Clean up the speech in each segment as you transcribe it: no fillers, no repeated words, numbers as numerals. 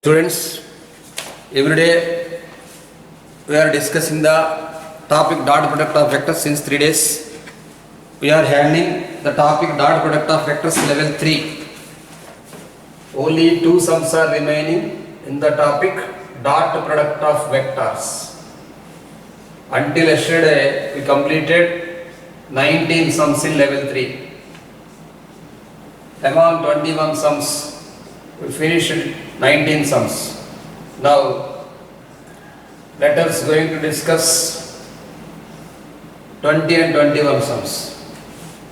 Students, every day we are discussing the topic dot product of vectors since 3 days. We are handling the topic dot product of vectors level 3. Only 2 sums are remaining in the topic dot product of vectors. Until yesterday we completed 19 sums in level 3. Among 21 sums we finished 19 sums. Now let us going to discuss 20 and 21 sums.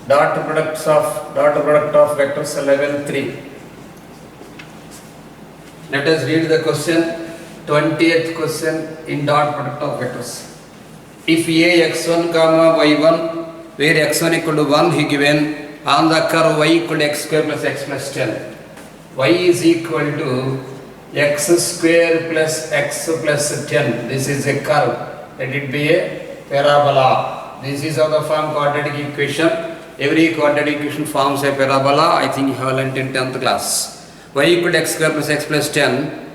Dot product of vectors level 3. Let us read the question. 20th question in dot product of vectors. If a x1 comma y1 where x1 equal to 1 he given on the curve y equal to x square plus x plus 10. Y is equal to x square plus x plus 10. This is a curve. Let it be a parabola. This is of the form quadratic equation. Every quadratic equation forms a parabola. I think you have learnt in 10th class. Y equal to x square plus x plus 10.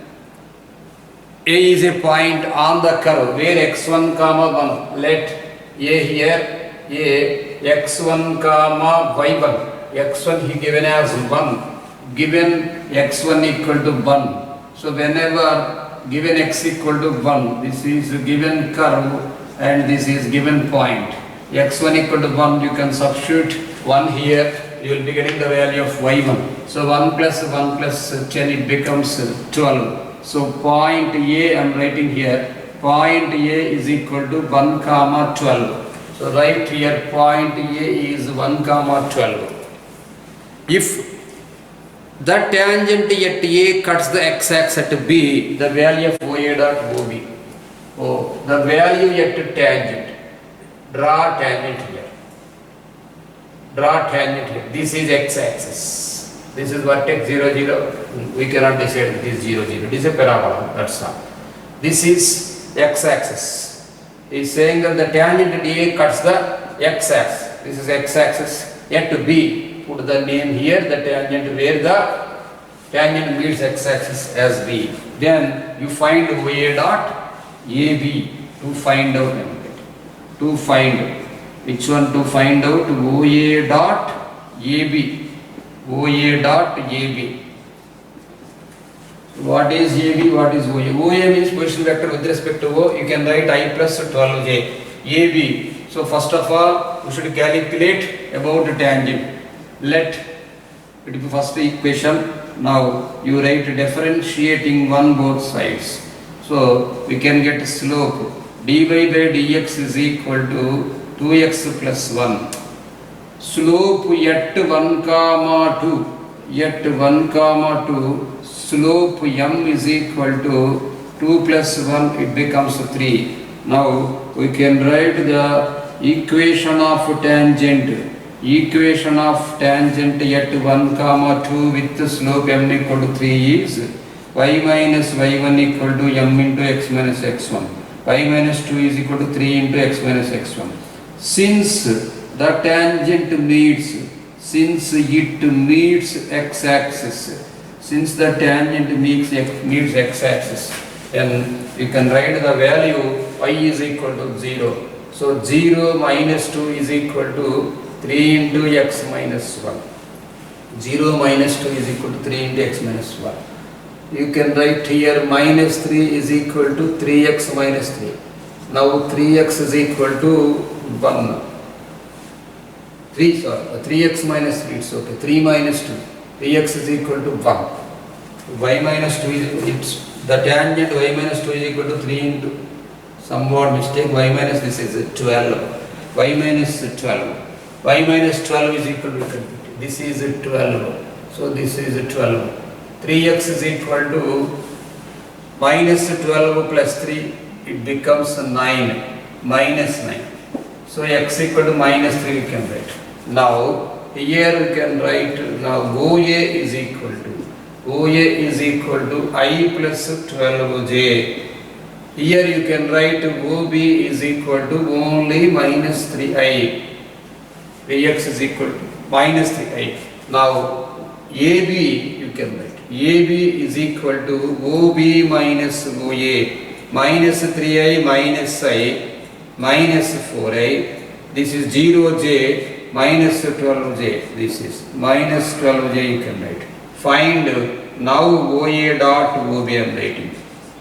A is a point on the curve where x1 comma 1. Let A here A x1 comma y1. x1 he given as 1. Given x1 equal to 1. So whenever given x equal to 1, this is given curve and this is given point. x1 equal to 1, you can substitute 1 here, you will be getting the value of y1. So 1 plus 1 plus 10, it becomes 12. So point A I am writing here, point A is equal to 1 comma 12. So right here point A is 1 comma 12. If the tangent at A cuts the x-axis at B, the value of OA dot OB. Oh, the value at tangent. Draw tangent here. Draw tangent here. This is x-axis. This is vertex 0, 0. We cannot decide this 0, 0. This is a parabola. That's all. This is x-axis. He is saying that the tangent at A cuts the x-axis. This is x-axis. At B. Put the name here, the tangent where the tangent meets x-axis as B. Then you find OA dot AB to find out. To find which one to find out? OA dot AB. OA dot AB. What is AB? What is OA? OA means position vector with respect to O. You can write I plus 12j. AB. So first of all, we should calculate about the tangent. Let it be first equation. Now you write differentiating one both sides. So we can get slope dy by dx is equal to 2x plus 1. Slope at 1 comma 2. At 1 comma 2. Slope m is equal to 2 plus 1. It becomes 3. Now we can write the equation of tangent. Equation of tangent at 1 comma 2 with the slope m equal to 3 is y minus y1 equal to m into x minus x1. Y minus 2 is equal to 3 into x minus x1. Since the tangent meets, since it meets x-axis, since the tangent meets x-axis, then you can write the value y is equal to 0. So 0 minus 2 is equal to 3 into x minus 1. 0 minus 2 is equal to 3 into x minus 1. You can write here minus 3 is equal to 3x minus 3. Now 3x is equal to 1. 3x minus 3, it's okay. 3 minus 2. 3x is equal to 1. Y minus 2 is, the tangent y minus 2 is equal to 3 into, somewhat mistake, y minus this is 12. Y minus 12. Y minus 12 is equal to, this is 12. So this is 12. 3x is equal to minus 12 plus 3. It becomes 9. Minus 9. So x equal to minus 3 we can write. Now here we can write, now OA is equal to I plus 12j. Here you can write OB is equal to only minus 3i. Ax is equal to minus 3i. Now AB you can write. AB is equal to OB minus OA minus 3i minus I minus 4i. This is 0j minus 12j. This is minus 12j you can write. Find now OA dot OB I am writing.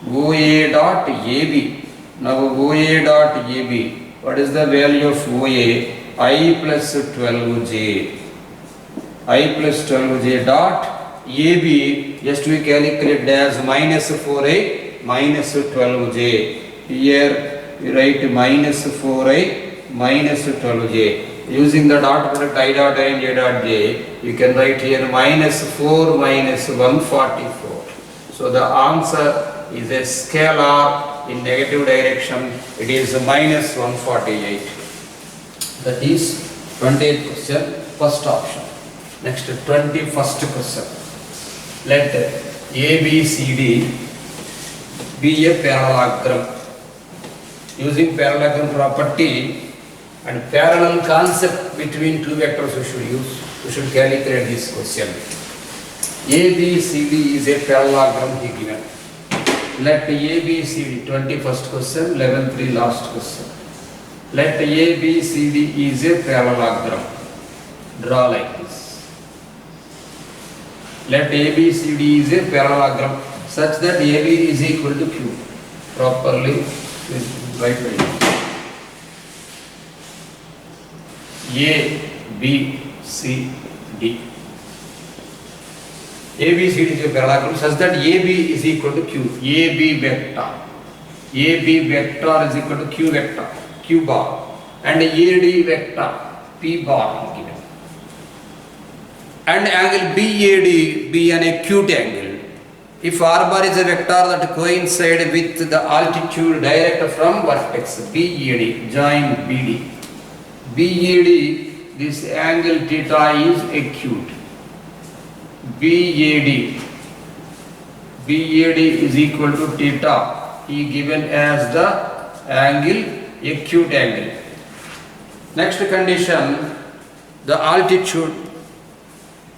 OA dot AB. Now OA dot AB. What is the value of OA? I plus 12j. I plus 12j dot AB, just we calculate as minus 4i minus 12j. Here we write minus 4i minus 12j. Using the dot product I dot I and j dot j, you can write here minus 4 minus 144. So the answer is a scalar in negative direction. It is minus 148. That is 28th question, first option. Next 21st question. Let ABCD be a parallelogram. Using parallelogram property and parallel concept between two vectors we should use. We should calculate this question. ABCD is a parallelogram he given. Let ABCD, 21st question, 11th last question. Let ABCD is a parallelogram. Draw like this. Let ABCD is a parallelogram such that AB is equal to Q. Properly write like this. A, B, C, D. ABCD is a parallelogram such that AB is equal to Q. AB vector. AB vector is equal to Q vector, Q bar. And AD vector, P bar given. And angle BAD be an acute angle. If R bar is a vector that coincides with the altitude direct from vertex BAD, join BD. BAD, this angle theta is acute. BAD is equal to theta, he given as the angle, acute angle. Next condition, the altitude.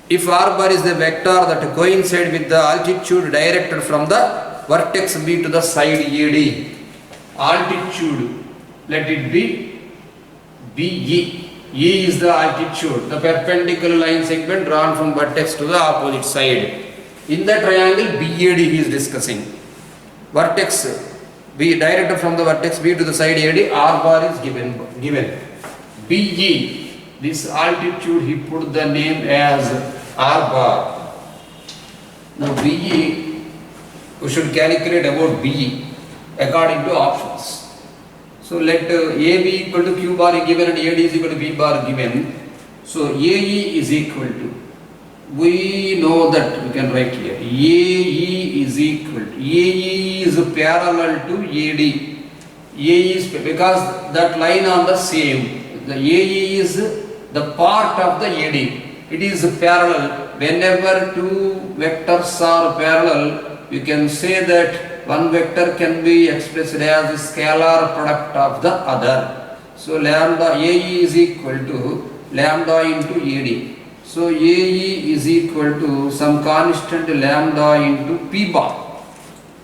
If R bar is the vector that coincides with the altitude directed from the vertex B to the side AD, altitude, let it be BE. E is the altitude, the perpendicular line segment drawn from vertex to the opposite side. In the triangle BAD he is discussing. Vertex B directed from the vertex B to the side AD, R bar is given. BE, this altitude he put the name as R bar. Now BE, we should calculate about BE according to options. So let AB equal to Q bar given and AD is equal to B bar given. So AE is equal to, we know that we can write here, AE is equal to, AE is parallel to AD. AE is, because that line on the same, the AE is the part of the AD. It is parallel. Whenever two vectors are parallel, you can say that one vector can be expressed as a scalar product of the other. So lambda AE is equal to lambda into AD. So AE is equal to some constant lambda into P bar.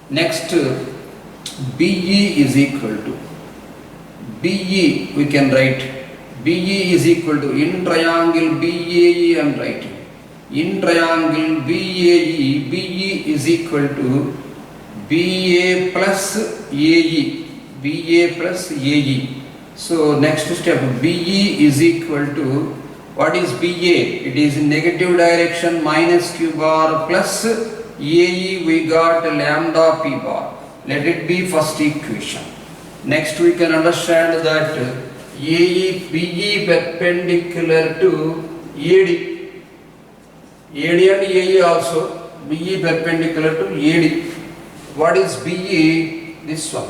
Next BE is equal to, BE we can write, BE is equal to, in triangle BAE I am writing. In triangle BAE, BE is equal to BA plus AE. BA plus AE. So next step, BE is equal to, what is BA? It is in negative direction minus Q bar plus AE we got lambda P bar. Let it be first equation. Next we can understand that BE perpendicular to AD. AD and AE also, BE perpendicular to AD. What is BE? This one.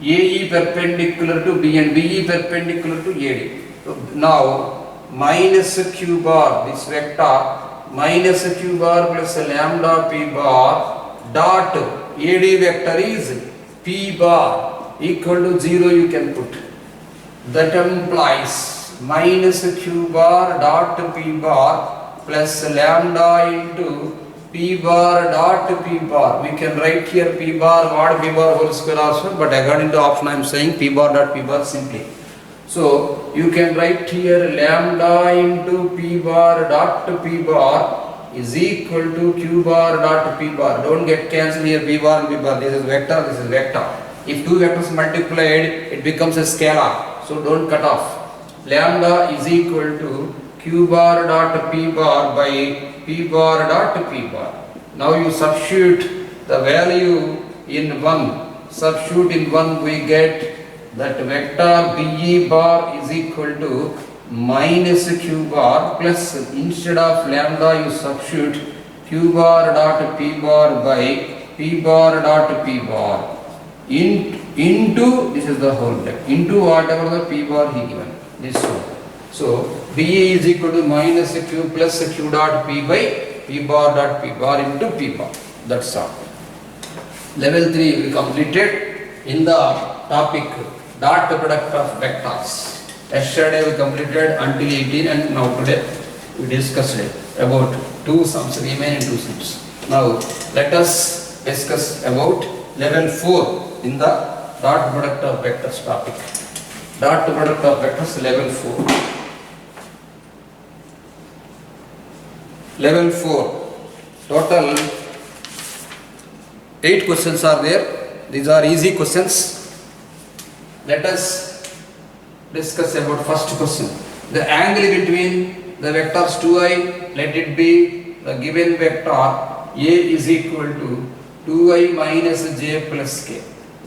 AE perpendicular to B and BE perpendicular to AD. So now minus Q bar, this vector, minus Q bar plus lambda P bar dot AD vector is P bar equal to 0 you can put. That implies minus Q bar dot P bar plus lambda into p bar dot p bar. We can write here p bar mod p bar whole square also, but according to option I am saying p bar dot p bar simply. So you can write here lambda into p bar dot p bar is equal to q bar dot p bar. Don't get cancelled here p bar and p bar. This is vector, this is vector. If two vectors multiplied, it becomes a scalar. So don't cut off. Lambda is equal to q bar dot p bar by p bar dot p bar. Now you substitute the value in 1. Substitute in 1, we get that vector be bar is equal to minus q bar plus instead of lambda you substitute q bar dot p bar by p bar dot p bar into this is the whole step into whatever the p bar he given this one. So BA is equal to minus q plus q dot p by p bar dot p bar into p bar. That's all. Level 3 we completed in the topic dot product of vectors. Yesterday we completed until 18 and now today we discussed about 2 sums, remaining 2 sums. Now let us discuss about level 4 in the dot product of vectors topic. Dot product of vectors level 4. Level 4. Total 8 questions are there. These are easy questions. Let us discuss about first question. The angle between the vectors 2i, let it be the given vector A is equal to 2i minus j plus k.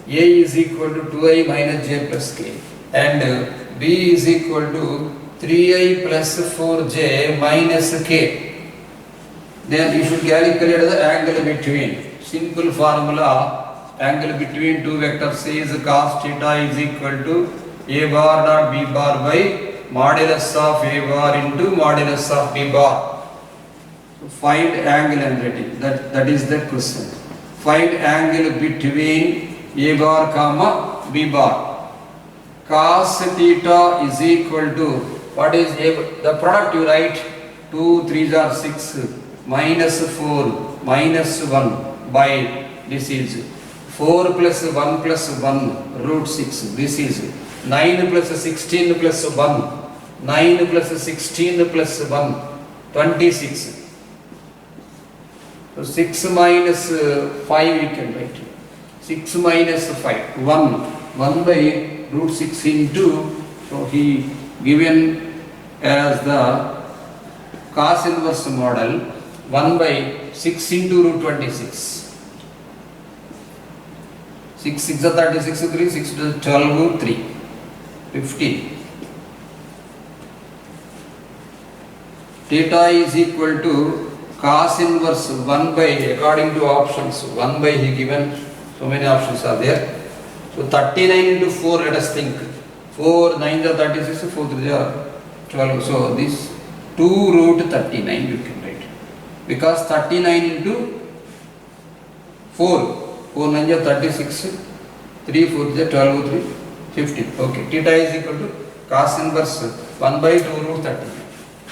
A is equal to 2i minus j plus k and B is equal to 3i plus 4j minus k. Then you should calculate the angle between. Simple formula. Angle between two vectors is cos theta is equal to a bar dot b bar by modulus of a bar into modulus of b bar. So find angle and rating. That is the question. Find angle between a bar comma b bar. Cos theta is equal to what is the product you write 2 3s are 6 minus 4 minus 1 by this is 4 plus 1 plus 1 root 6. This is 9 plus 16 plus 1. 9 plus 16 plus 1. 26. So 6 minus 5 we can write. 6 minus 5. 1. 1 by root 6 into. So he given as the cos inverse model 1 by 6 into root 26. 6 6 are 36 3 6 to 12 3 15. Theta is equal to cos inverse 1 by according to options 1 by he given so many options are there. So 39 into 4 let us think 4 9 are 36 4 3 are 12. So this 2 root 39 you can write because 39 into 4 4 9 are 36, 3 4 is 12, 3, 15. Okay, theta is equal to cos inverse 1 by 2 root 39.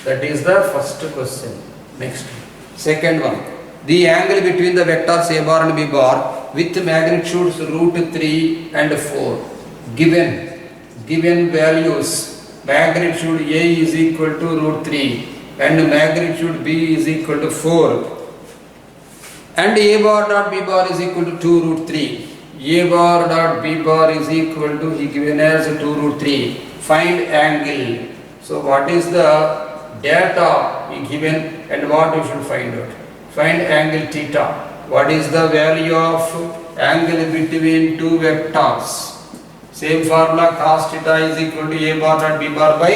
That is the first question. Next, second one. The angle between the vectors a bar and b bar with magnitudes root 3 and 4 given values magnitude a is equal to root 3 and magnitude b is equal to 4. And a bar dot b bar is equal to 2 root 3. A bar dot b bar is equal to he given as 2 root 3. Find angle. So what is the data he given and what we should find out? Find angle theta. What is the value of angle between two vectors? Same formula cos theta is equal to a bar dot b bar by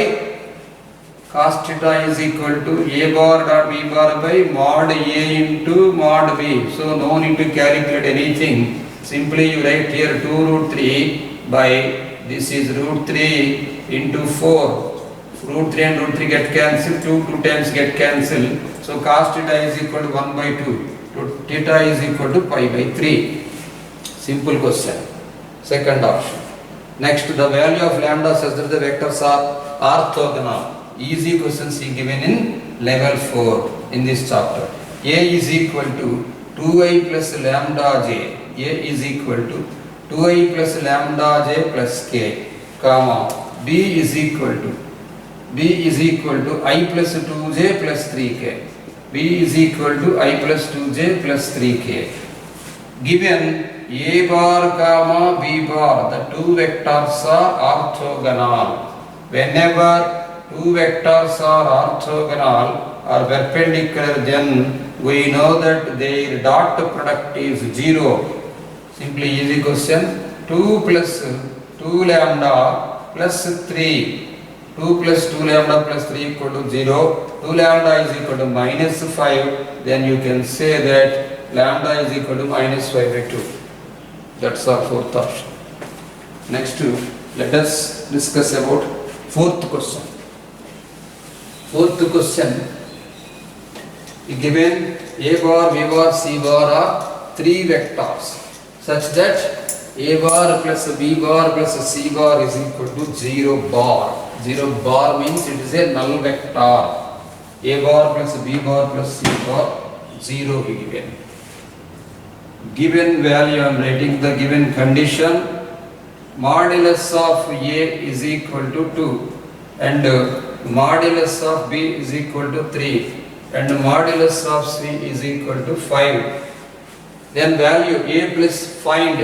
cos theta is equal to a bar dot b bar by mod a into mod b. So no need to calculate anything. Simply you write here 2 root 3 by this is root 3 into 4. Root 3 and root 3 get cancelled. 2 times get cancelled. So cos theta is equal to 1 by 2. So theta is equal to pi by 3. Simple question. Second option. Next, the value of lambda such that the vectors are orthogonal. easy questions he given in level 4 in this chapter. A is equal to 2i plus lambda j. A is equal to 2i plus lambda j plus k, comma b is equal to I plus 2j plus 3k. B is equal to I plus 2j plus 3k. Given A bar comma B bar, the two vectors are orthogonal. Whenever two vectors are orthogonal or perpendicular, then we know that their dot product is 0. Simply easy question. 2 plus 2 lambda plus 3. 2 plus 2 lambda plus 3 equal to 0. 2 lambda is equal to minus 5. Then you can say that lambda is equal to minus 5 by 2. That's our fourth option. Next, let us discuss about fourth question. Fourth question, given A bar, B bar, C bar are three vectors such that A bar plus B bar plus C bar is equal to 0 bar. 0 bar means it is a null vector. A bar plus B bar plus C bar 0 given. Given value, I am writing the given condition. Modulus of A is equal to 2 and modulus of B is equal to 3 and modulus of C is equal to 5. Then value A plus find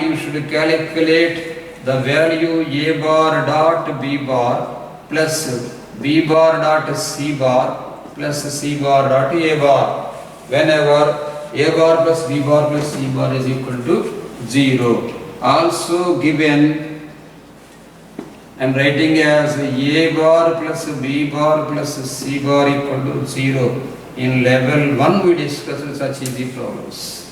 you should calculate the value A bar dot B bar plus B bar dot C bar plus C bar dot A bar. Whenever A bar plus B bar plus C bar is equal to 0. Also given, I am writing as A bar plus B bar plus C bar equal to 0. In level 1 we discussed such easy problems.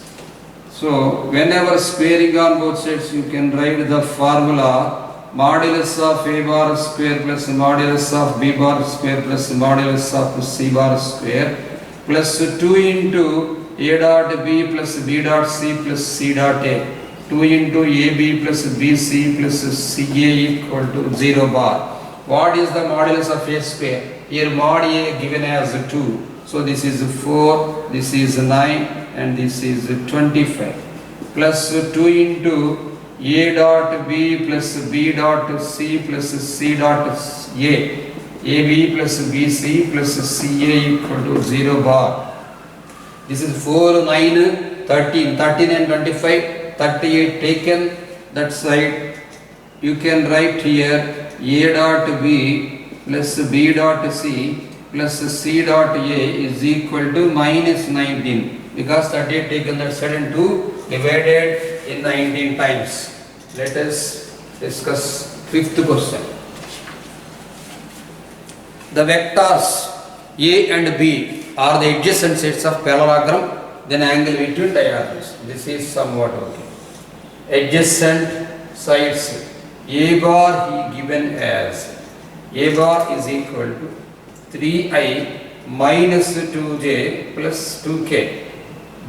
So whenever squaring on both sides, you can write the formula modulus of A bar square plus modulus of B bar square plus modulus of C bar square plus 2 into A dot B plus B dot C plus C dot A. 2 into AB plus BC plus CA equal to 0 bar. What is the modulus of A square? Here mod A given as 2. So this is 4, this is 9 and this is 25. Plus 2 into A dot B plus B dot C plus C dot A. AB plus BC plus CA equal to 0 bar. This is 4, 9, 13. 13 and 25. 38 taken, that side you can write here A dot B plus B dot C plus C dot A is equal to minus 19 because 38 taken that side and 2 divided in 19 times. Let us discuss fifth question. The vectors A and B are the adjacent sets of parallelogram, then angle between diagonals. This is somewhat okay. Adjacent sides A bar he given as A bar is equal to 3i minus 2j plus 2k.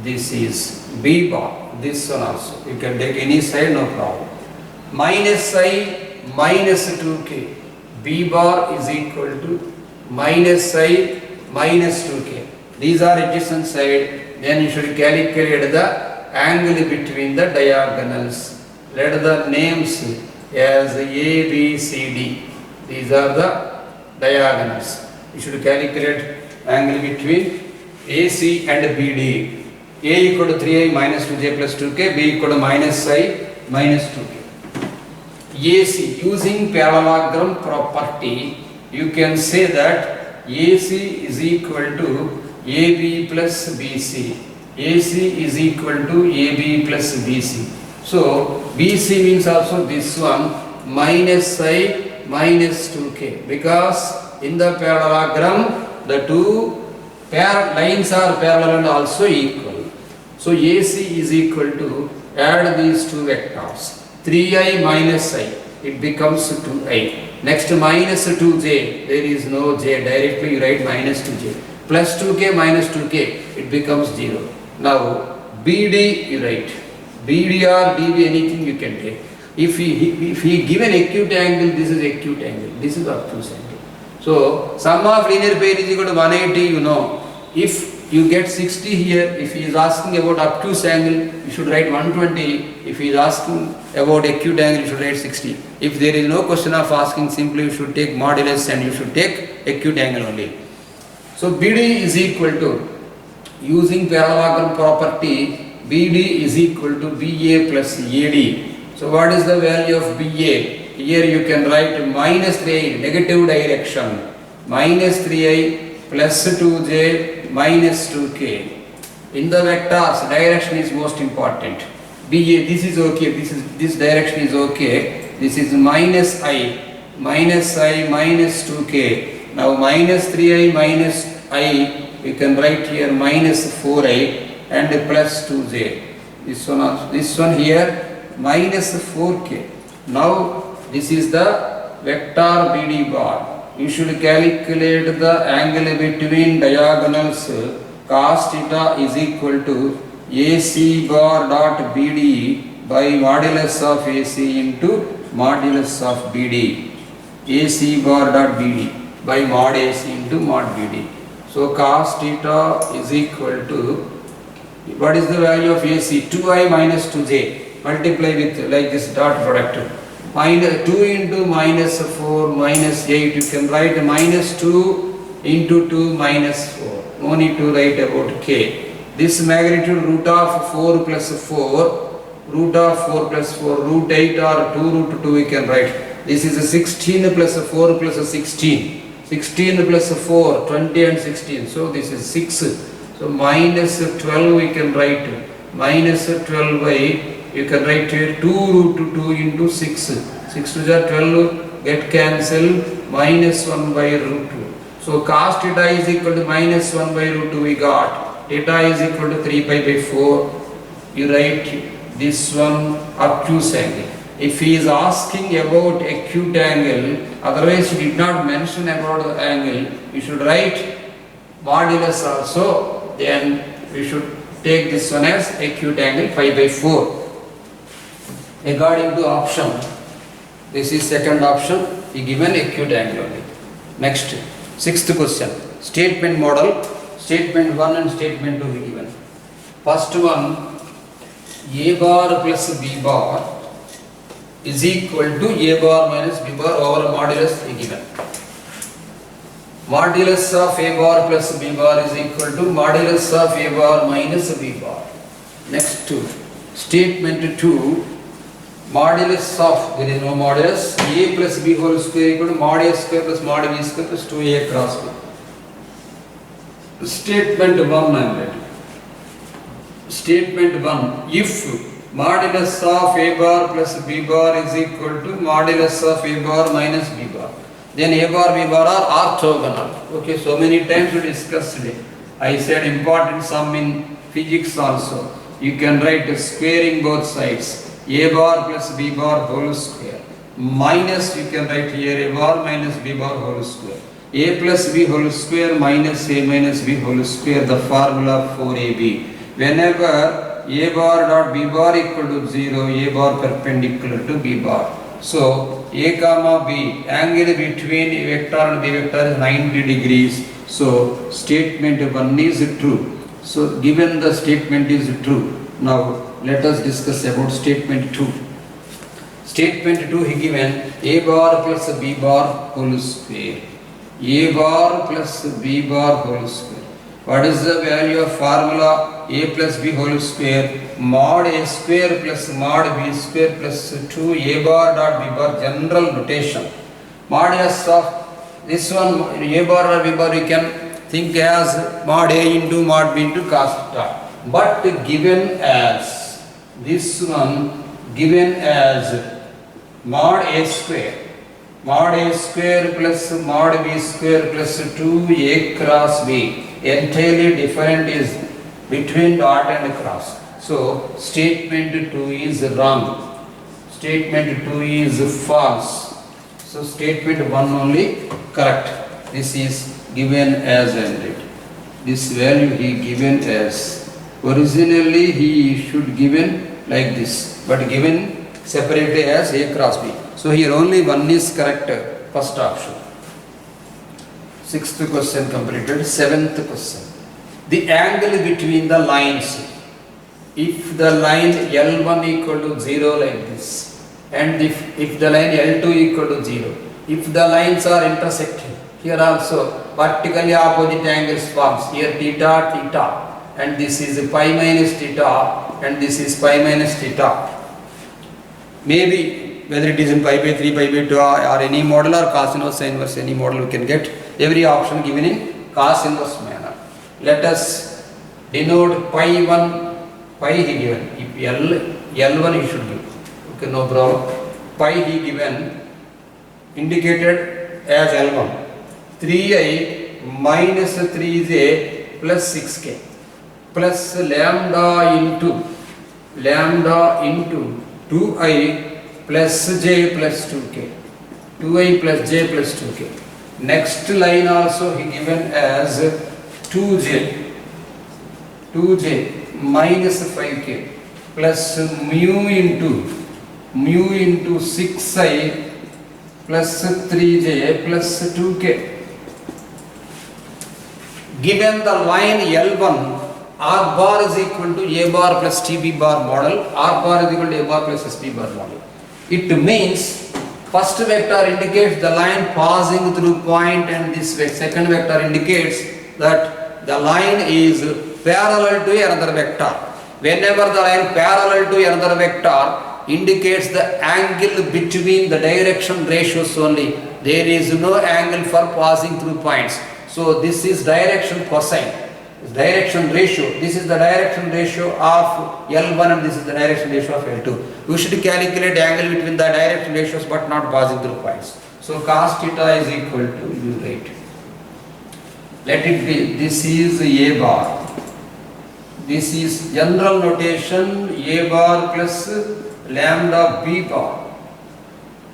This is B bar. This one also you can take any side, no problem. Minus I minus 2k. B bar is equal to minus I minus 2k. These are adjacent side. Then you should calculate the angle between the diagonals. Let the names as A, B, C, D. These are the diagonals. You should calculate angle between AC and BD. A equal to 3i minus 2j plus 2k, B equal to minus I minus 2k. AC, using parallelogram property, you can say that AC is equal to AB plus BC. AC is equal to AB plus BC. So BC means also this one minus I minus 2k, because in the parallelogram the two lines are parallel and also equal. So AC is equal to, add these two vectors, 3i minus I, it becomes 2i. Next minus 2j, there is no j, directly you write minus 2j. Plus 2k minus 2k, it becomes 0. Now BD you write, BD or DB, anything you can take. If he given acute angle, this is acute angle, this is obtuse angle. So sum of linear pair is equal to 180, you know. If you get 60 here, if he is asking about obtuse angle, you should write 120. If he is asking about acute angle, you should write 60. If there is no question of asking, simply you should take modulus and you should take acute angle only. So BD is equal to, using parallelogram property, BD is equal to BA plus AD. So what is the value of BA? Here you can write minus 3i, negative direction, minus 3i plus 2j minus 2k. In the vectors, direction is most important. BA, this is okay, this direction is okay. This is minus I minus 2k. Now minus 3i minus I, you can write here minus 4i and plus 2j. This one here minus 4k. Now this is the vector BD bar. You should calculate the angle between diagonals. Cos theta is equal to AC bar dot BD by modulus of AC into modulus of BD. AC bar dot BD by mod AC into mod BD. So cos theta is equal to, what is the value of AC? 2i minus 2j. Multiply with like this dot product. Minus 2 into minus 4 minus 8. You can write minus 2 into 2 minus 4. No need to write about k. This magnitude root of 4 plus 4, root of 4 plus 4, root 8 or 2 root 2 we can write. This is a 16 plus 4 plus a 16. 16 plus 4, 20 and 16. So this is 6. So minus 12 we can write. Minus 12y, you can write here 2 root 2 into 6. 6 to the 12 get cancelled, minus 1 by root 2. So cos theta is equal to minus 1 by root 2 we got. Theta is equal to 3 pi by 4. You write this one obtuse angle. If he is asking about acute angle, otherwise he did not mention about the angle, you should write modulus also, then we should take this one as acute angle pi by 4. According to option, this is second option, he given acute angle only. Next, sixth question, statement model, statement 1 and statement 2 be given. First one, A bar plus B bar is equal to A bar minus B bar over modulus be given. Modulus of A bar plus B bar is equal to modulus of A bar minus B bar. Next two, statement 2, modulus of, there is no modulus, A plus B whole square equal to mod A square plus mod B square plus 2A cross B. Statement 1 I am writing. Statement 1, if modulus of A bar plus B bar is equal to modulus of A bar minus B bar, then A bar B bar are orthogonal. Okay, so many times we discussed it. I said important sum in physics also. You can write squaring both sides. A bar plus B bar whole square minus, you can write here A bar minus B bar whole square. A plus B whole square minus A minus B whole square, the formula 4AB. Whenever A bar dot B bar equal to 0, A bar perpendicular to B bar. So A comma B, angle between A vector and B vector is 90 degrees. So statement 1 is true. So given the statement is true, now let us discuss about statement 2. Statement 2 he given A bar plus B bar whole square. A bar plus B bar whole square. What is the value of formula A plus B whole square? Mod A square plus mod B square plus 2 A bar dot B bar, general notation. Modulus of this one A bar or B bar you can think as mod A into mod B into cos theta. But given as this one, given as mod A square plus mod B square plus 2A cross B, entirely different is between dot and cross. So statement 2 is wrong. Statement 2 is false. So statement 1 only correct. This is given as ended. This value he given as. Originally he should given like this, but given separately as A cross B. So here only one is correct, first option. Sixth question completed. Seventh question. The angle between the lines. If the line L1 equal to 0 like this, and if the line L2 equal to 0, if the lines are intersecting, here also vertically opposite angles forms. Here theta, theta, and this is pi minus theta, and this is pi minus theta. Maybe whether it is in pi by 3, pi by 2 or any model or cos inverse, sin inverse, any model we can get. Every option given in cos inverse manner. Let us denote pi 1, pi he given. If L1 he should give. Okay, no problem. Pi he given indicated as L1. 3i minus 3j plus 6k plus lambda into 2i plus j plus 2k. 2i plus j plus 2k. Next line also he given as 2j minus 5k plus mu into 6i plus 3j plus 2k. Given the line L1, R bar is equal to A bar plus TB bar model, R bar is equal to A bar plus SB bar model. It means first vector indicates the line passing through point, and this second vector indicates that the line is parallel to another vector. Whenever the line parallel to another vector indicates the angle between the direction ratios only. There is no angle for passing through points. So this is direction cosine, direction ratio. This is the direction ratio of L1 and this is the direction ratio of L2. We should calculate angle between the direction ratios but not passing through points. So cos theta is equal to, you write. Let it be, this is A bar. This is general notation A bar plus lambda B bar.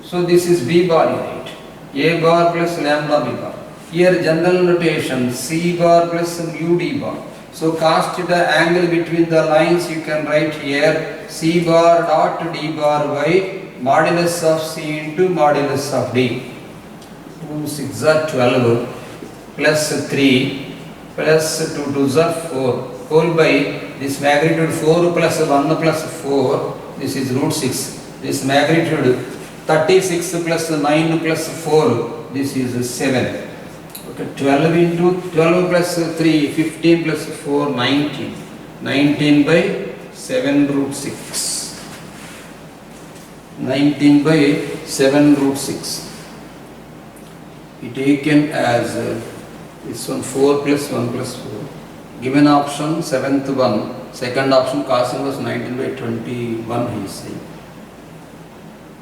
So this is B bar, you write. A bar plus lambda B bar. Here general notation C bar plus mu D bar. So cos theta angle between the lines you can write here C bar dot D bar by modulus of C into modulus of D. 2 6 are 12 plus 3 plus 2 2s are 4 whole by this magnitude 4 plus 1 plus 4, this is root 6. This magnitude 36 plus 9 plus 4, this is 7. Okay, 12 into 12 plus 3, 15 plus 4, 19. 19 by 7 root 6. 19 by 7 root 6. Be taken as this one 4 plus 1 plus 4. Given option 7th one, second option cos inverse 19 by 21 he is saying.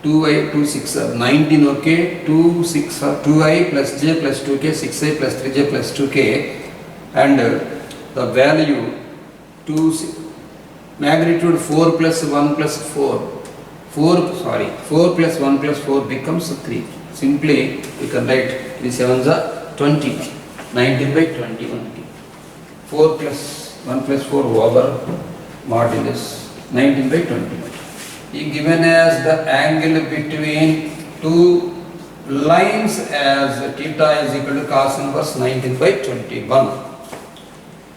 2i, 2, 6 are 19, okay, 2, 6 are 2i plus j plus 2k, 6i plus 3j plus 2k, and the value 2, magnitude 4 plus 1 plus 4, 4 plus 1 plus 4 becomes 3. Simply we can write 3 7s are 20, 19 by 21. 4 plus 1 plus 4 over modulus 19 by 21. He given as the angle between two lines as theta is equal to cos inverse 19 by 21.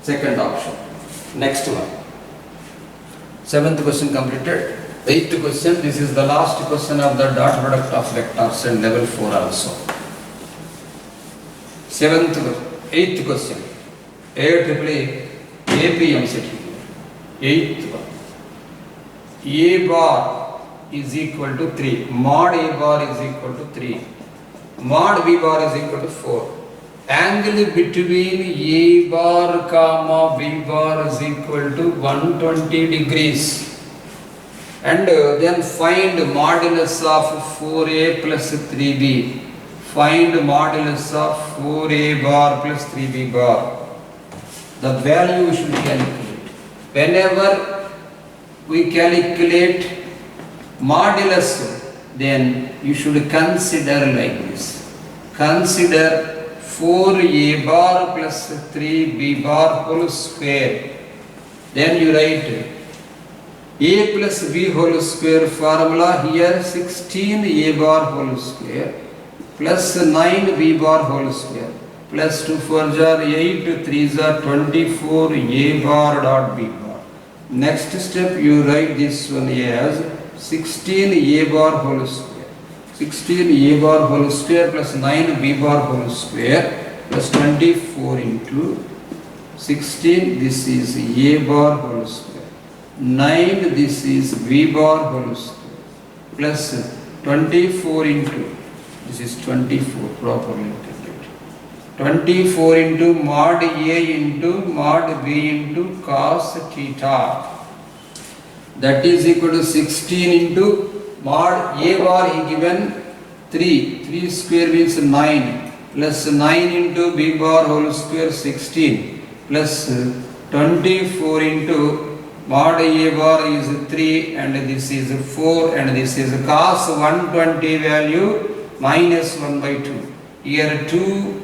Second option. Next one. 7th question completed. 8th question. This is the last question of the dot product of vectors and level 4 also. 8th question. AAA APM set. 8th one. A bar is equal to 3. Mod A bar is equal to 3. Mod B bar is equal to 4. Angle between A bar comma B bar is equal to 120 degrees. And then find modulus of 4A plus 3B. Find modulus of 4A bar plus 3B bar. The value we should calculate. Whenever we calculate modulus, then you should consider like this. Consider 4A bar plus 3B bar whole square. Then you write A plus B whole square formula here 16A bar whole square plus 9B bar whole square plus 2 4s are 8, 3s are 24 a bar dot b bar. Next step you write this one as 16 a bar whole square. 16 a bar whole square plus 9 b bar whole square plus 24 into 16, this is a bar whole square. 9, this is b bar whole square plus 24 into, this is 24 properly. 24 into mod A into mod B into cos theta. That is equal to 16 into mod A bar he given 3. 3 square means 9 plus 9 into B bar whole square 16 plus 24 into mod A bar is 3 and this is 4 and this is cos 120 value minus 1 by 2. Here 2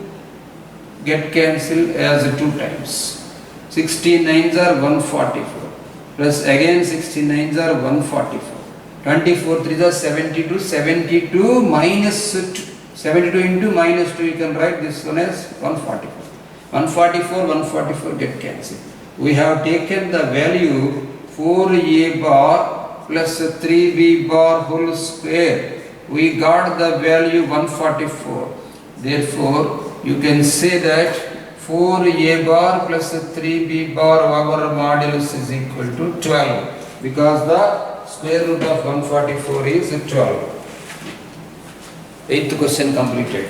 get cancelled as 2 times. 16 9s are 144 plus again 16 9s are 144. 24 3s are 72. 72 minus 72 into minus 2 you can write this one as 144. 144 get cancelled. We have taken the value 4a bar plus 3b bar whole square. We got the value 144. Therefore you can say that 4a bar plus 3b bar over modulus is equal to 12 because the square root of 144 is 12. 8th question completed.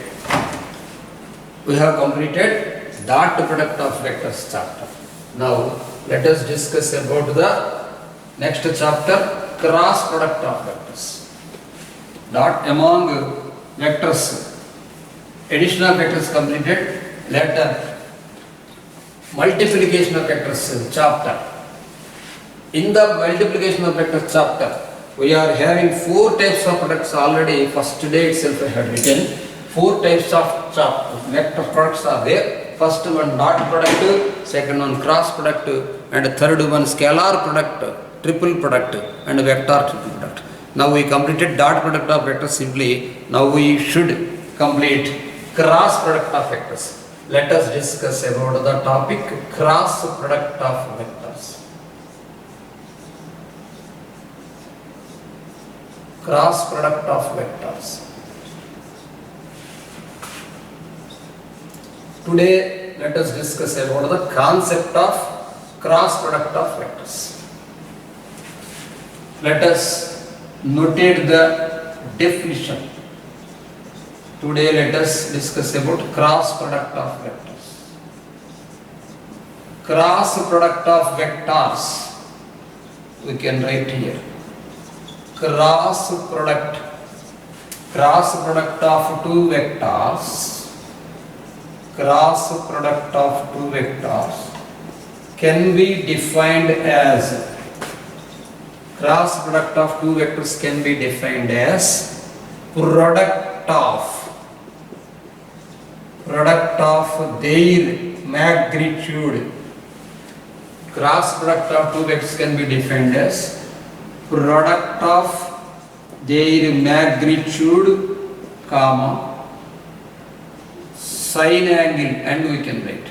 We have completed dot product of vectors chapter. Now let us discuss about the next chapter, cross product of vectors. Dot among vectors. Addition of vectors completed. Later multiplication of vectors chapter. In the multiplication of vectors chapter, we are having 4 types of products already. First day itself I had written 4 types of vector products are there. First one dot product, second one cross product, and third one scalar product, triple product, and vector triple product. Now we completed dot product of vectors simply. Now we should complete cross product of vectors. Let us discuss about the topic cross product of vectors. Cross product of vectors. Today let us discuss about the concept of cross product of vectors. Let us notate the definition. Today let us discuss about cross product of vectors. Cross product of vectors we can write here. Cross product of 2 vectors. Cross product of 2 vectors can be defined as, cross product of 2 vectors can be defined as product of their magnitude. Cross product of 2 vectors can be defined as product of their magnitude, comma, sine angle, and we can write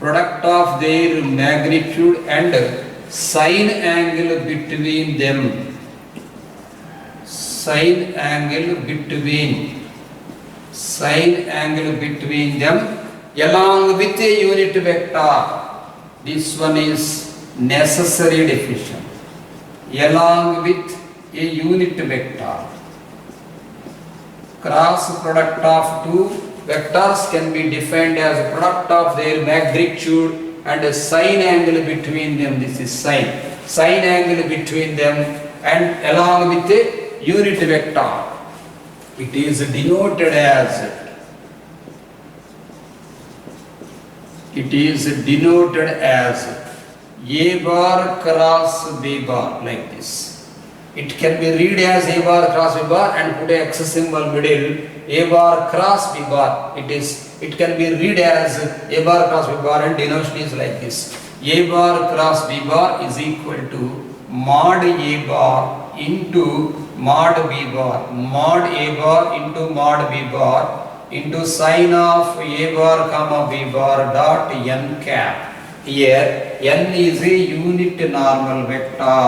product of their magnitude and sine angle between them. Sine angle between them along with a unit vector. This one is necessary definition. Along with a unit vector. Cross product of 2 vectors can be defined as a product of their magnitude and a sine angle between them. This is sine angle between them and along with a unit vector. It is denoted as A bar cross B bar, like this. It can be read as A bar cross B bar and put a X symbol middle, A bar cross B bar. It can be read as A bar cross B bar and denotation is like this. A bar cross B bar is equal to mod A bar into mod B bar. Mod A bar into mod B bar into sign of a bar comma b bar dot n cap. Here n is a unit normal vector.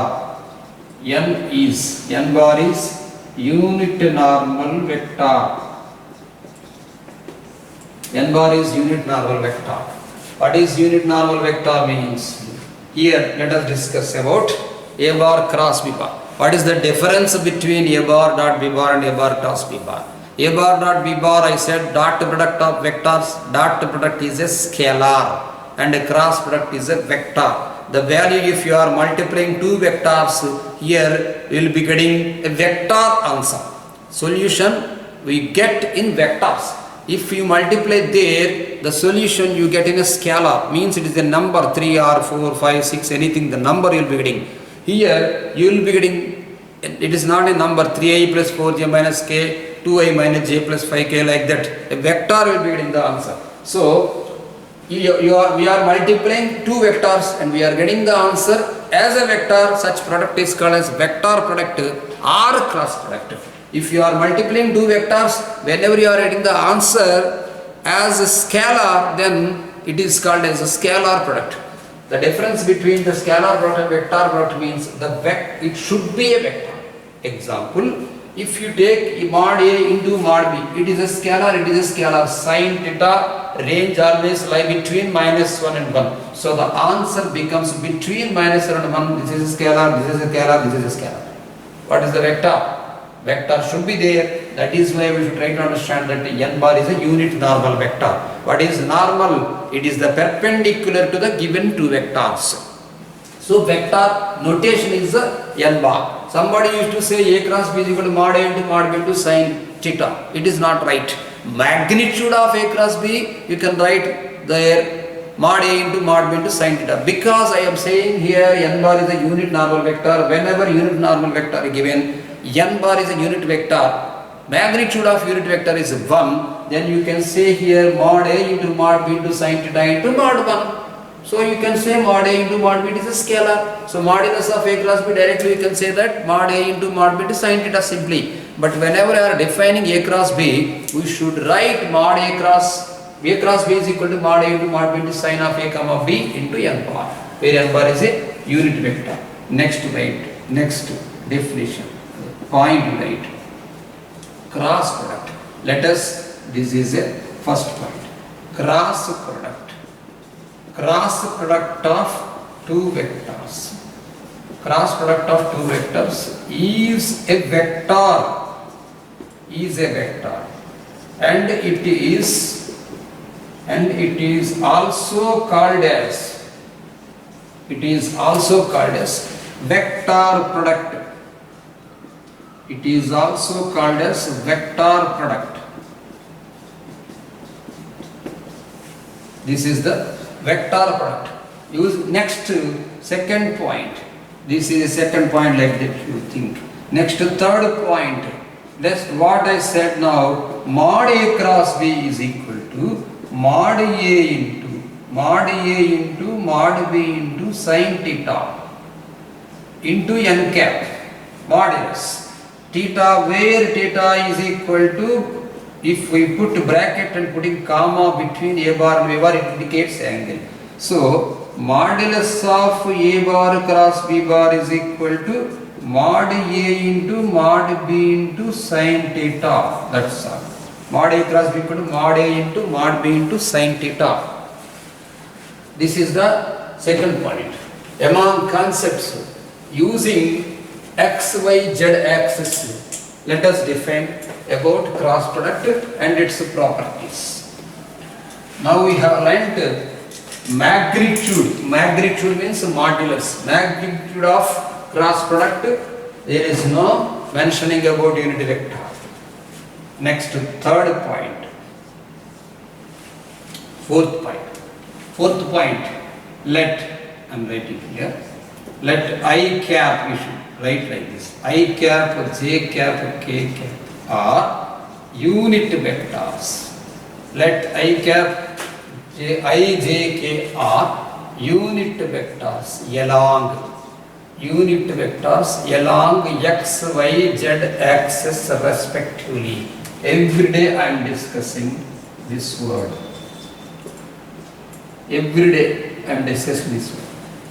N bar is unit normal vector. N bar is unit normal vector. What is unit normal vector means? Here let us discuss about a bar cross b bar. What is the difference between a bar dot b bar and a bar cross b bar? A bar dot b bar, I said, dot product of vectors. Dot product is a scalar and a cross product is a vector. The value, if you are multiplying two vectors, here you will be getting a vector answer. Solution we get in vectors. If you multiply there, the solution you get in a scalar, means it is a number 3 or 4, 5, 6, anything, the number you will be getting. Here you will be getting, it is not a number 3i plus 4j minus k, 2i minus j plus 5k, like that. A vector will be getting the answer. So we are multiplying two vectors and we are getting the answer as a vector. Such product is called as vector product or cross product. If you are multiplying two vectors, whenever you are getting the answer as a scalar, then it is called as a scalar product. The difference between the scalar product and vector product means it should be a vector. Example, if you take mod A into mod B, it is a scalar, sin theta, range always lie between -1 and 1. So the answer becomes between -1 and 1, this is a scalar, this is a scalar, this is a scalar. What is the vector? Vector should be there. That is why we should try to understand that n bar is a unit normal vector. What is normal? It is the perpendicular to the given two vectors. So vector notation is the n bar. Somebody used to say a cross b is equal to mod A into mod b into sin theta. It is not right. Magnitude of a cross b, you can write there mod A into mod b into sin theta. Because I am saying here n bar is a unit normal vector. Whenever unit normal vector is given, n bar is a unit vector, magnitude of unit vector is 1, then you can say here mod A into mod b into sin theta into mod 1. So you can say mod A into mod b is a scalar. So modulus of A cross B, directly you can say that mod A into mod b into sin theta simply. But whenever you are defining A cross B, we should write mod A cross B is equal to mod A into mod b into sin of A comma B into n bar, where n bar is a unit vector. Next definition. Point right, cross product. This is a first point. Cross product of two vectors. Cross product of two vectors is a vector, and it is also called as vector product. It is also called as vector product. This is the vector product. Use next second point. This is a second point, like that you think. Next third point. That's what I said now. Mod A cross B is equal to mod A into mod B into sin theta into n cap modulus. Theta, where theta is equal to, if we put bracket and putting comma between A bar and B bar, it indicates angle. So modulus of A bar cross B bar is equal to mod A into mod B into sin theta. That's all. Mod A cross B equal to mod A into mod B into sin theta. This is the second point. Among concepts using x, y, z axis, let us define about cross product and its properties. Now we have learnt magnitude. Magnitude means modulus. Magnitude of cross product, there is no mentioning about unit vector. Next, third point. Fourth point. Let, I am writing here, let I cap, we should write like this, I cap, j cap, k cap are unit vectors. Let I cap, I, j, k are unit vectors along x, y, z axis respectively. Every day I am discussing this word. Every day I am discussing this word.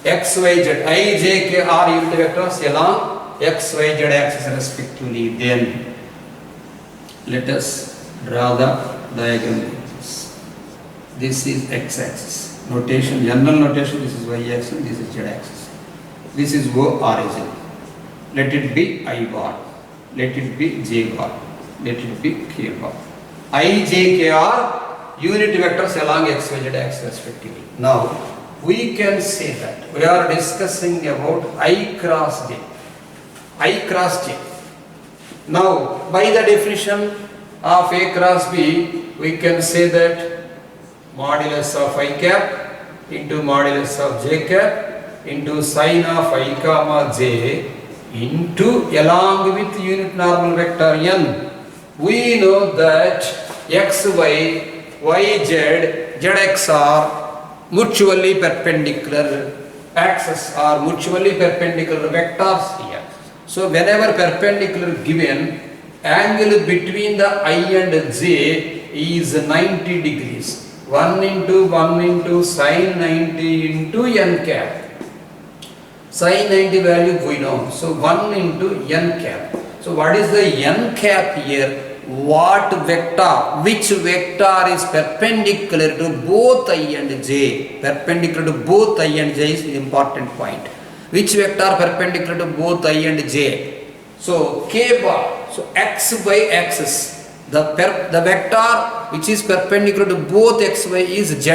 X, Y, Z. I, J, K are unit vectors along X, Y, Z axis respectively. Then let us draw the diagram like this. This is X axis. Notation, general notation, this is Y axis, this is Z axis. This is O origin. Let it be I bar. Let it be J bar. Let it be K bar. I, J, K are unit vectors along X, Y, Z axis respectively. Now, we can say that we are discussing about I cross J. I cross J. Now, by the definition of A cross B, we can say that modulus of I cap into modulus of J cap into sine of I comma J into along with unit normal vector n. We know that X, Y, Y, Z, Z, X are mutually perpendicular axes or mutually perpendicular vectors here. So whenever perpendicular given, angle between the I and J is 90 degrees. 1 into sine 90 into n cap. Sine 90 value we know. So 1 into n cap. So what is the n cap here? What vector, which vector is perpendicular to both I and J? Perpendicular to both I and J is the important point. Which vector perpendicular to both I and J? So K bar, so X by axis. The vector which is perpendicular to both X, Y is Z.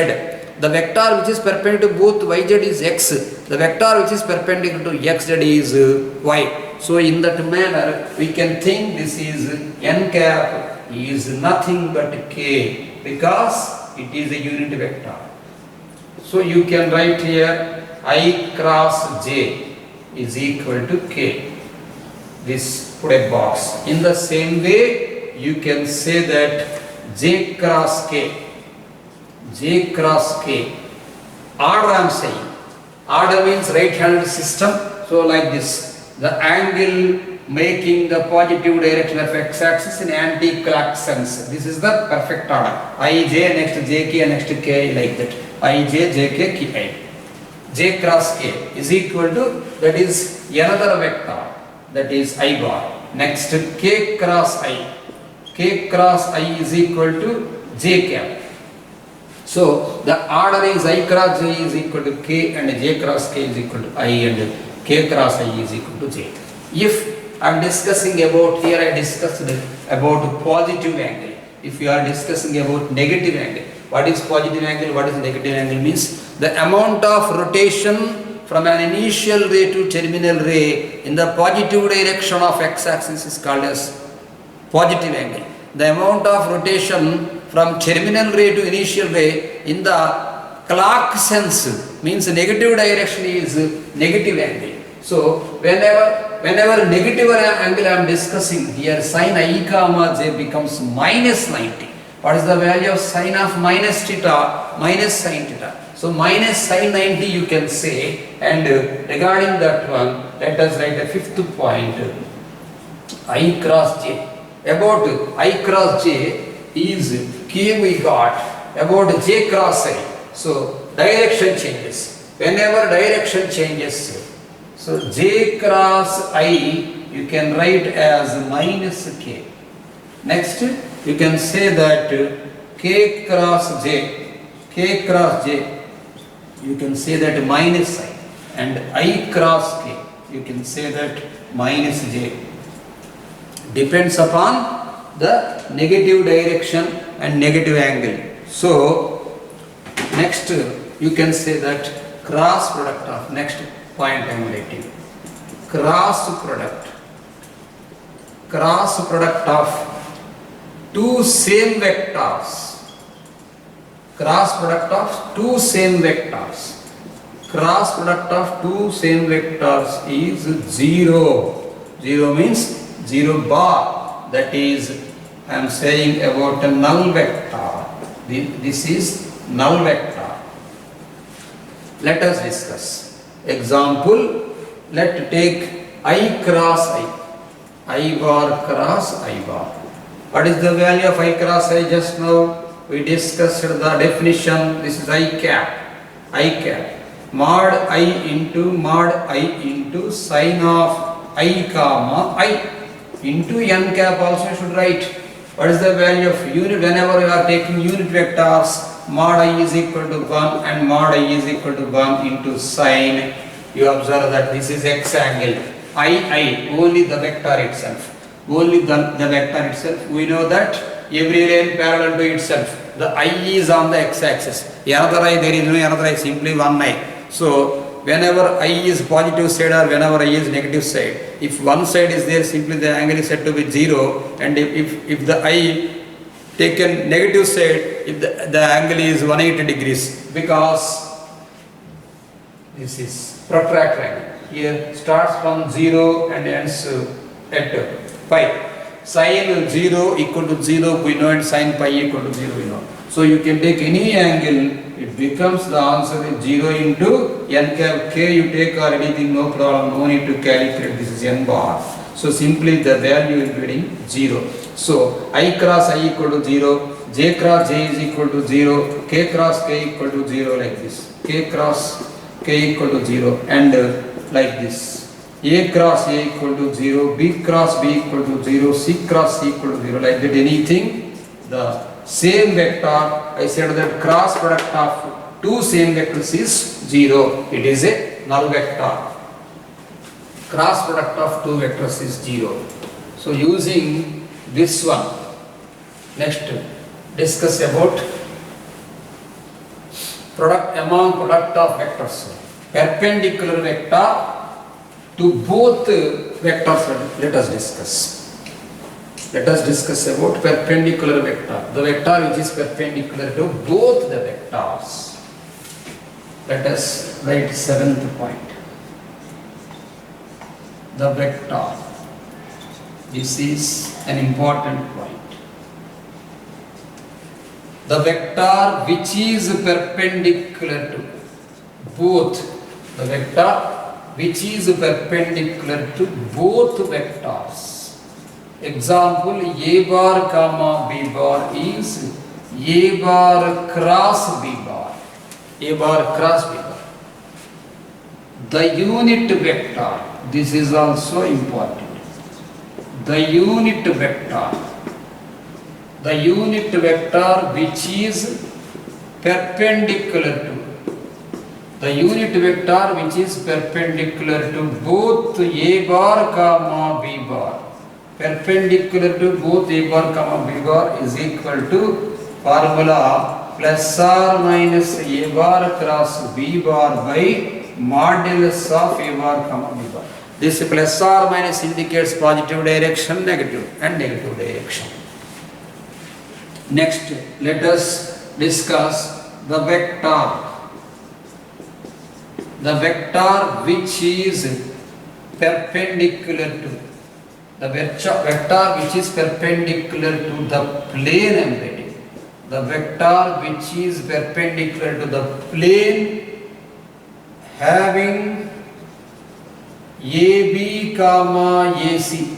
The vector which is perpendicular to both Y, Z is X. The vector which is perpendicular to X, Z is Y. So in that manner, we can think this is n cap is nothing but K because it is a unit vector. So you can write here I cross J is equal to K. This put a box. In the same way, you can say that J cross K. J cross K. Order I am saying. Order means right-handed system. So like this. The angle making the positive direction of x-axis in anti-clock sense. This is the perfect order. I, J, next J, K, next K, like that. I, J, J, K, K, I. J cross K is equal to, that is another vector, that is I bar. Next K cross I. K cross I is equal to J cap. So the order is I cross J is equal to K and J cross K is equal to I and K cross I is equal to J. If I am discussing about, here I discussed about positive angle. If you are discussing about negative angle, what is positive angle, what is negative angle means the amount of rotation from an initial ray to terminal ray in the positive direction of x-axis is called as positive angle. The amount of rotation from terminal ray to initial ray in the clock sense means negative direction is negative angle. So whenever negative angle I am discussing here, sine I comma J becomes minus 90. What is the value of sine of minus theta? Minus sine theta. So minus sine 90 you can say, and regarding that one, let us write a fifth point. I cross J. About I cross J is K we got, about J cross I. So direction changes. Whenever direction changes, so J cross I you can write as minus K. Next you can say that K cross J you can say that minus I, and I cross K you can say that minus J. Depends upon the negative direction and negative angle. So next you can say that cross product of, next point I am writing, cross product of two same vectors, cross product of two same vectors, cross product of two same vectors is 0. 0 means 0 bar, that is I am saying about a null vector. This is null vector. Let us discuss. Example, let take I cross I. I bar cross I bar. What is the value of I cross I just now? We discussed the definition. This is I cap. I cap. Mod I into sine of I comma I into n cap also should write. What is the value of unit? Whenever you are taking unit vectors, mod I is equal to 1 and mod I is equal to 1 into sine. You observe that this is x angle. I only the vector itself. Only the vector itself. We know that every lane parallel to itself. The I is on the x-axis. Another I, there is no another I, simply one I. So whenever I is positive side or whenever I is negative side, if one side is there, simply the angle is said to be 0, and if the I taken negative side, if the angle is 180 degrees, because this is protractor angle. Here starts from 0 and ends at pi. Sin 0 equal to 0 we know, and sin pi equal to 0 we know. So you can take any angle, it becomes the answer is 0 into n cap k you take or anything, no problem, no need to calculate, this is n bar. So simply the value is getting 0. So I cross I equal to 0, j cross j is equal to 0, k cross k equal to 0 like this, k cross k equal to 0 and like this. A cross A equal to 0, B cross B equal to 0, C cross C equal to 0, like that anything. The same vector, I said that cross product of two same vectors is 0. It is a null vector. Cross product of two vectors is 0. So using this one, next discuss about product among product of vectors. Perpendicular vector to both vectors, let us discuss. Let us discuss about perpendicular vector, the vector which is perpendicular to both the vectors. Let us write 7th point. The vector. This is an important point. The vector which is perpendicular to both the vector which is perpendicular to both vectors. Example, A bar comma B bar is A bar cross B bar. A bar cross B bar. The unit vector, this is also important. The unit vector which is perpendicular to the unit vector which is perpendicular to both A bar comma B bar, perpendicular to both A bar comma B bar is equal to formula plus or minus A bar cross B bar by modulus of A bar comma B bar. This plus or minus indicates positive direction, negative and negative direction. Next, let us discuss the vector. The vector which is perpendicular to the vector which is perpendicular to the plane embedding. The vector which is perpendicular to the plane having AB comma AC,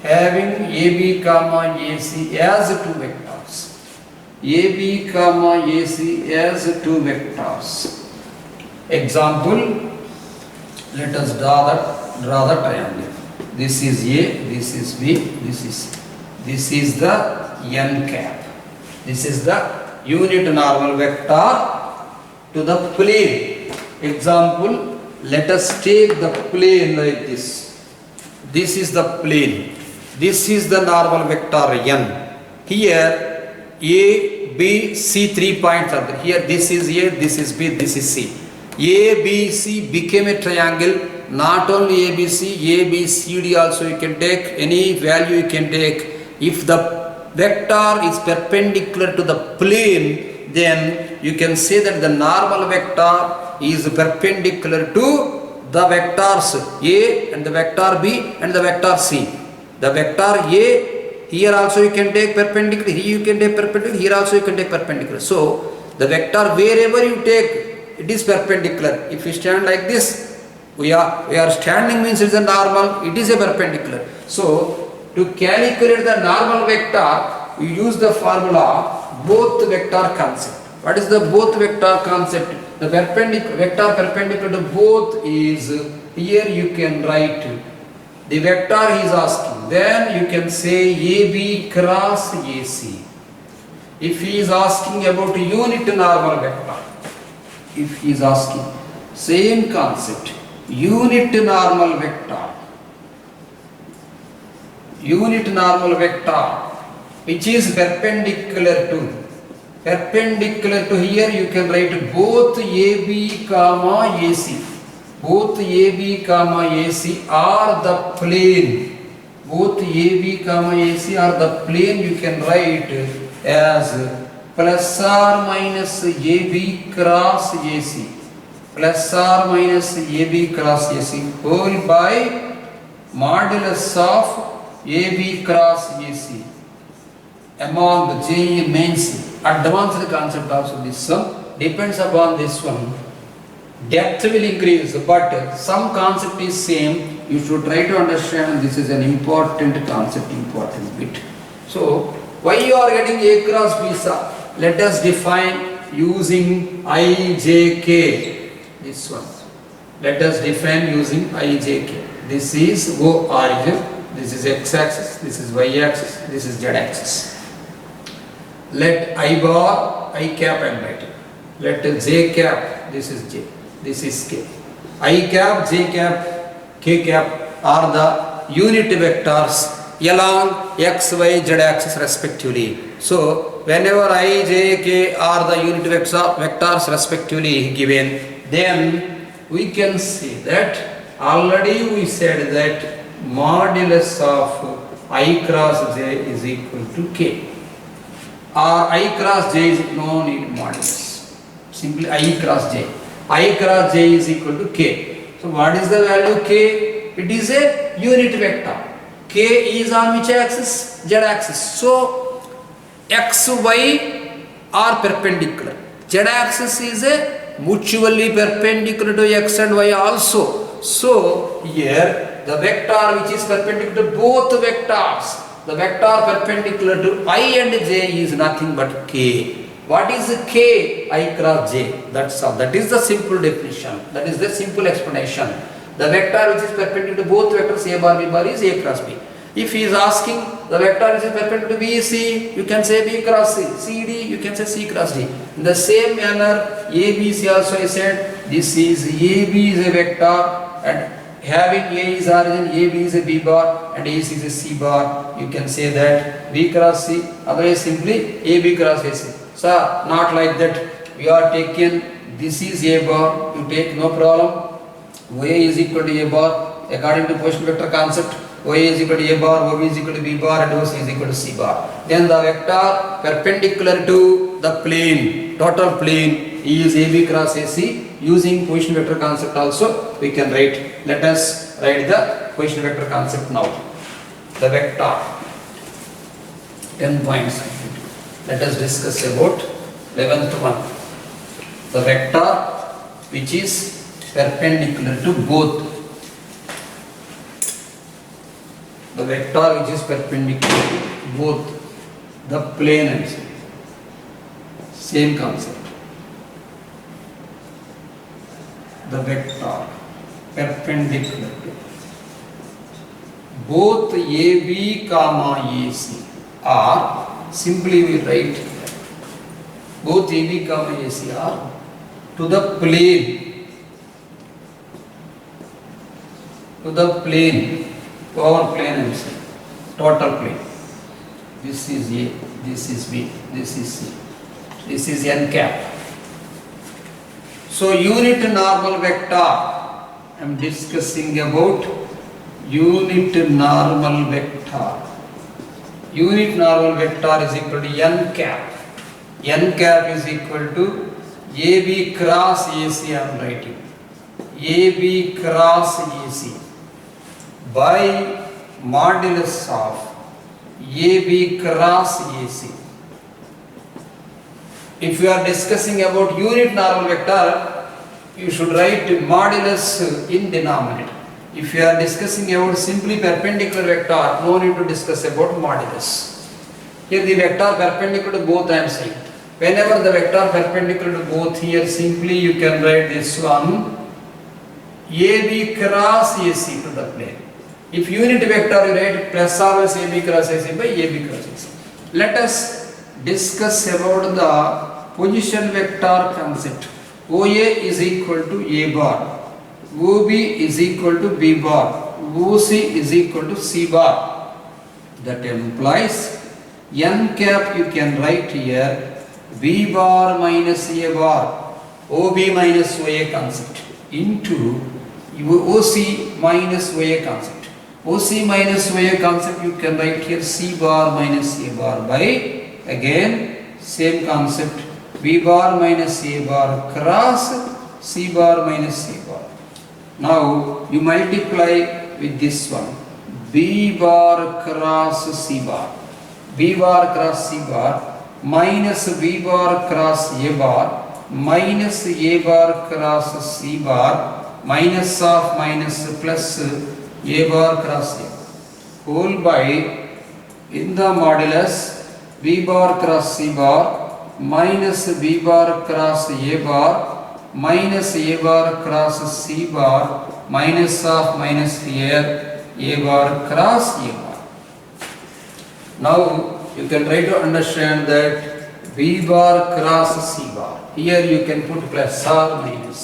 having AB comma AC as two vectors. AB comma AC as two vectors. Example, let us draw the triangle. This is A, this is B, this is C. This is the n cap. This is the unit normal vector to the plane. Example, let us take the plane like this. This is the plane. This is the normal vector n. Here A, B, C, 3 points are there. Here this is A, this is B, this is C. A, B, C became a triangle. Not only A, B, C, A, B, C, D also you can take, any value you can take. If the vector is perpendicular to the plane, then you can say that the normal vector is perpendicular to the vectors A and the vector B and the vector C. The vector A, here also you can take perpendicular, here you can take perpendicular, here also you can take perpendicular. So the vector wherever you take, it is perpendicular. If you stand like this, we are standing means it is a normal, it is a perpendicular. So to calculate the normal vector, you use the formula both vector concept. What is the both vector concept? The vector perpendicular to both is, here you can write the vector he is asking. Then you can say AB cross AC. If he is asking about unit normal vector, if he is asking same concept, unit normal vector which is perpendicular to here, you can write both AB comma AC. Both AB comma AC are the plane. Both AB comma AC are the plane. You can write as plus or minus AB cross AC. Plus or minus AB cross AC whole by modulus of AB cross AC. Among the JEE mains advanced concept also, this one depends upon this one. Depth will increase, but some concept is same. You should try to understand. This is an important concept, important bit. So why you are getting A cross B, sir? Let us define using IJK. This one. Let us define using IJK. This is O origin. This is X axis. This is Y axis. This is Z axis. Let I bar, I cap and writing. Let J cap, this is J, this is K. I cap, J cap, K cap are the unit vectors along X, Y, Z axis respectively. So whenever I, J, K are the unit vectors respectively given, then we can see that already we said that modulus of I cross J is equal to K. Or I cross J is no need modulus. Simply I cross J. I cross J is equal to K. So what is the value K? It is a unit vector. K is on which axis? Z axis. So X, Y are perpendicular. Z axis is a mutually perpendicular to X and Y also. So here the vector which is perpendicular to both vectors, the vector perpendicular to I and J is nothing but K. What is K? I cross J. That's all. That is the simple definition. That is the simple explanation. The vector which is perpendicular to both vectors A bar B bar is A cross B. If he is asking the vector which is perpendicular to BC, you can say B cross C. CD, you can say C cross D. In the same manner, ABC also I said, this is AB is a vector and having A is origin, AB is a B bar and AC is a C bar. You can say that B cross C, otherwise simply AB cross AC. So not like that. We are taking this is A bar, you take no problem. OA is equal to A bar according to position vector concept. OA is equal to A bar, OB is equal to B bar and OC is equal to C bar. Then the vector perpendicular to the plane, total plane is AB cross AC. Using position vector concept also we can write. Let us write the position vector concept now. The vector 10 points. Let us discuss about 11th one. The vector which is perpendicular to both. The vector which is perpendicular to both the plane and same concept. The vector perpendicular to both AB comma AC are, simply we write both AB comma AC are to the plane, power plane and C, total plane. This is A, this is B, this is C, this is N cap. So unit normal vector, I am discussing about unit normal vector. Unit normal vector is equal to N cap. N cap is equal to AB cross AC, I am writing. AB cross AC by modulus of AB cross AC. If you are discussing about unit normal vector, you should write modulus in denominator. If you are discussing about simply perpendicular vector, no need to discuss about modulus. Here the vector perpendicular to both I am saying. Whenever the vector perpendicular to both, here simply you can write this one AB cross AC to the plane. If unit vector you write plus always AB cross AC by AB cross AC. Let us discuss about the position vector concept. OA is equal to A bar, OB is equal to B bar, OC is equal to C bar. That implies n cap you can write here B bar minus A bar, OB minus OA concept into OC minus OA concept. OC minus OA concept you can write here C bar minus A bar by again same concept B bar minus A bar cross C bar minus A bar. Now you multiply with this one B bar cross C bar, B bar cross C bar minus B bar cross A bar minus A bar cross C bar minus of minus plus A bar cross A whole by in the modulus B bar cross C bar minus B bar cross A bar minus A bar cross C bar minus of minus here A bar cross A bar. Now you can try to understand that B bar cross C bar. Here you can put plus or minus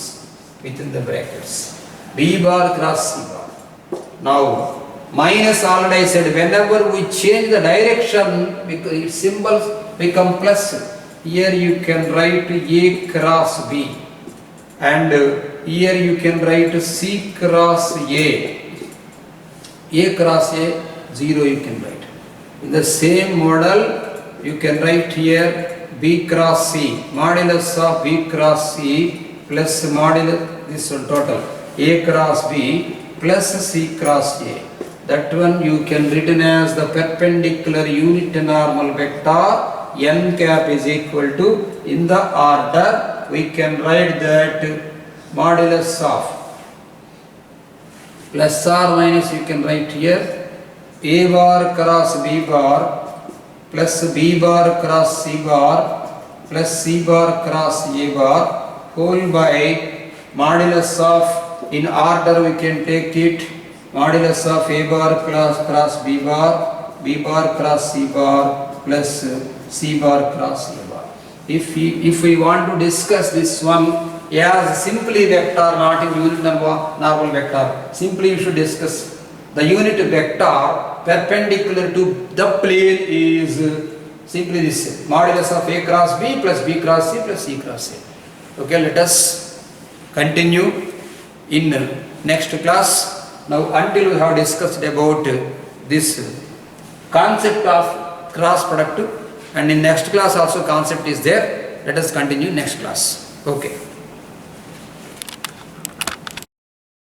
within the brackets. B bar cross C bar. Now minus already I said whenever we change the direction its symbols become plus. Here you can write A cross B and here you can write C cross A. A cross A 0 you can write. In the same model you can write here B cross C, modulus of B cross C plus modulus this one total A cross B plus C cross A. That one you can written as the perpendicular unit normal vector n cap is equal to, in the order we can write that modulus of plus or minus you can write here A bar cross B bar plus B bar cross C bar plus C bar cross A bar whole by modulus of, in order we can take it modulus of A bar cross B bar cross C bar plus C bar cross A bar. If we want to discuss this one as simply vector, not in unit normal vector, simply you should discuss the unit vector perpendicular to the plane is simply this modulus of A cross B plus B cross C plus C cross A. Okay, let us continue in next class. Now until we have discussed about this concept of cross product, and in next class also concept is there. Let us continue next class. Okay.